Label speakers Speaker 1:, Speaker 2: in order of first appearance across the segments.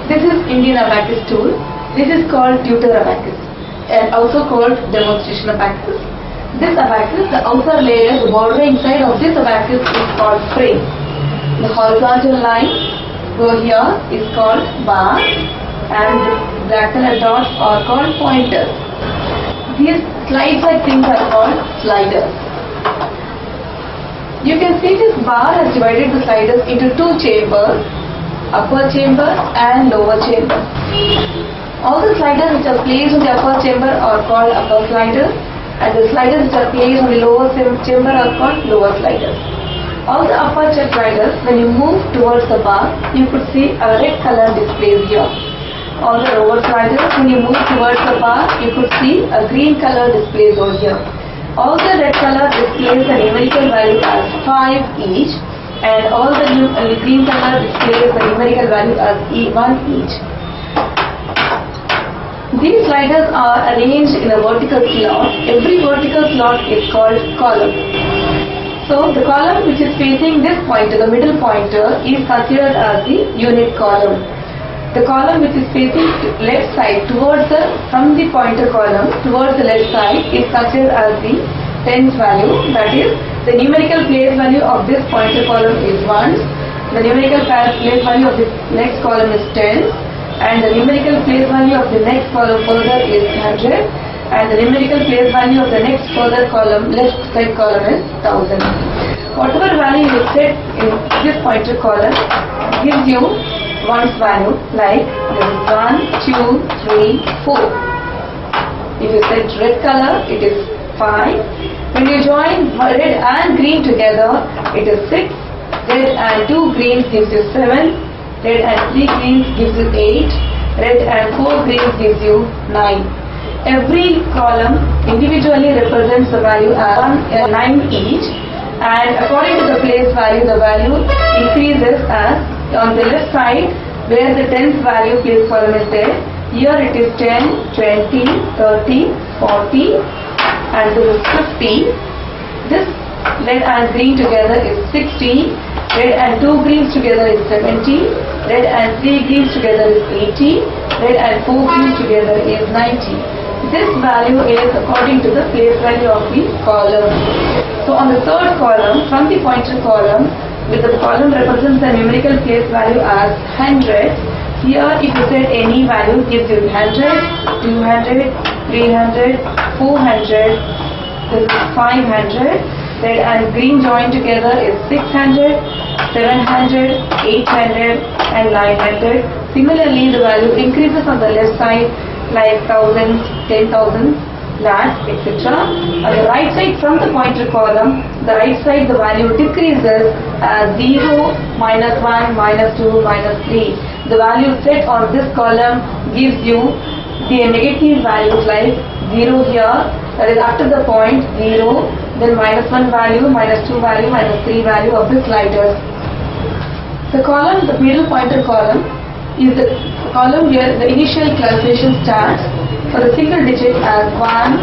Speaker 1: This is Indian abacus tool. This is called tutor abacus and also called demonstration abacus. This abacus, the outer layer, the bordering side of this abacus is called frame. The horizontal line over here is called bar and the black color dots are called pointers. These slide-like things are called sliders. You can see this bar has divided the sliders into two chambers, upper chamber and lower chamber. All the sliders which are placed in the upper chamber are called upper sliders and the sliders which are placed on the lower chamber are called lower sliders. All the upper sliders, when you move towards the bar, you could see a red color displayed here. All the lower sliders, when you move towards the bar, you could see a green color displayed over here. All the red color displays a numerical value as 5 each and all the green color displays a numerical value as 1 each. These sliders are arranged in a vertical slot. Every vertical slot is called column. So the column which is facing this pointer, the middle pointer, is considered as the unit column. The column which is facing left side from the pointer column towards the left side is considered as the tens value. That is, the numerical place value of this pointer column is 1. The numerical place value of the next column is 10. And the numerical place value of the next column further is 100. And the numerical place value of the next further column, left side column, is 1000. Whatever value you set in this pointer column gives you one's value, like this is 1, 2, 3, 4. If you set red color, it is 5. When you join red and green together, it is 6. Red and 2 greens gives you 7. Red and 3 greens gives you 8. Red and 4 greens gives you 9. Every column individually represents the value as 9 each, and according to the place value, the value increases as on the left side where the tens value place column is there. Here it is 10, 20, 30, 40 and this is 50. This red and green together is 60. Red and 2 greens together is 70. Red and 3 greens together is 80. Red and 4 greens together is 90. This value is according to the place value of the column. So on the third column, from the pointer column, with the column represents the numerical place value as 100. Here if you set any value, gives you 100, 200, 300, 400, this is 500. Red and green joined together is 600, 700, 800 and 900. Similarly, the value increases on the left side like thousands, 10,000, lakhs, etc. On the right side from the pointer column, the right side the value decreases as 0, minus 1, minus 2, minus 3. The value set on this column gives you the negative values like 0 here, that is after the point 0, then minus 1 value, minus 2 value, minus 3 value of the sliders. The column, the middle pointer column, is the column where the initial calculation starts for the single digit as 1,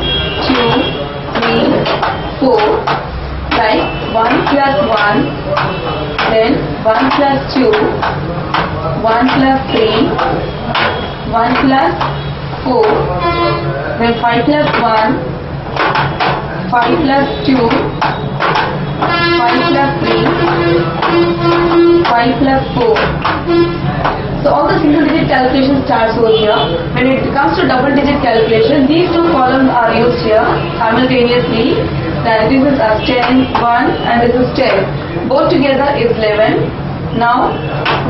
Speaker 1: 2, 3, 4, like 1 plus 1, then 1 plus 2, 1 plus 3, 1 plus 4, then 5 plus 1, 5 plus 2, 5 plus 3, 5 plus 4. So all the single digit calculation starts over here. When it comes to double digit calculation, these two columns are used here simultaneously. Then this is as 10, 1 and this is 10. Both together is 11. Now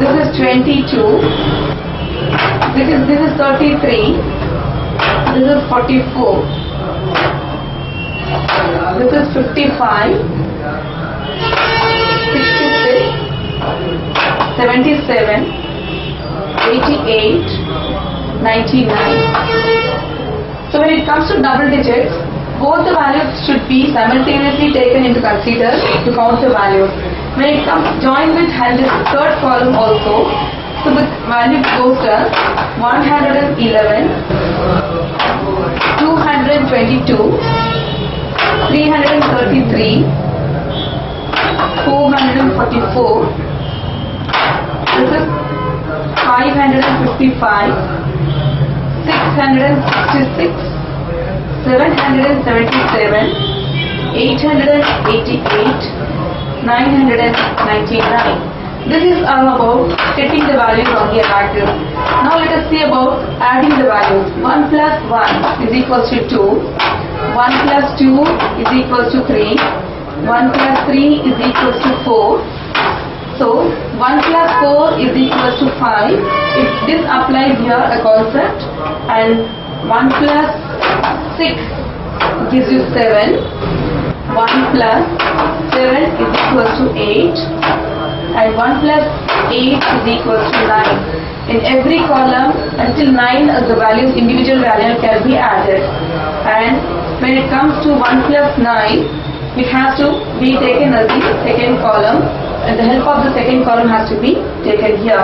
Speaker 1: this is 22. This is 33. This is 44. This is 55. 66. 77. 88, 99. So when it comes to double digits, both the values should be simultaneously taken into consider to count the values. When it comes joined with this third column also, so the value goes as 111, 222, 333, 444. This is 556, 55, 666, 777, 888, 999. This is about getting the values on the abacus. Now let us see about adding the values. 1 plus 1 is equals to 2. 1 plus 2 is equals to 3. 1 plus 3 is equals to 4. So 1 plus 4 is equals to 5. If this applies here a concept, and 1 plus 6 gives you 7. 1 plus 7 is equals to 8. And 1 plus 8 is equals to 9. In every column until 9 the values, individual value can be added. And when it comes to 1 plus 9, it has to be taken as the second column, and the help of the second column has to be taken here.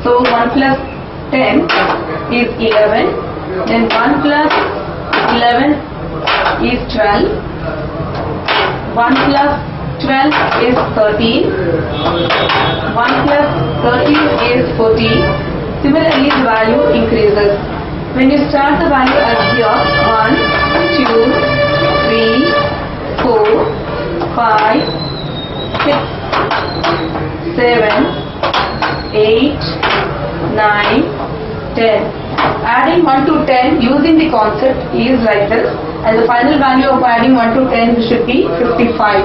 Speaker 1: So 1 plus 10 is 11. Then 1 plus 11 is 12. 1 plus 12 is 13. 1 plus 13 is 14. Similarly, the value increases. When you start the value as here, 1, 2, 3, 4, 5, 6, 7, 8, 9, 10. Adding 1 to 10 using the concept is like this, and the final value of adding 1 to 10 should be 55.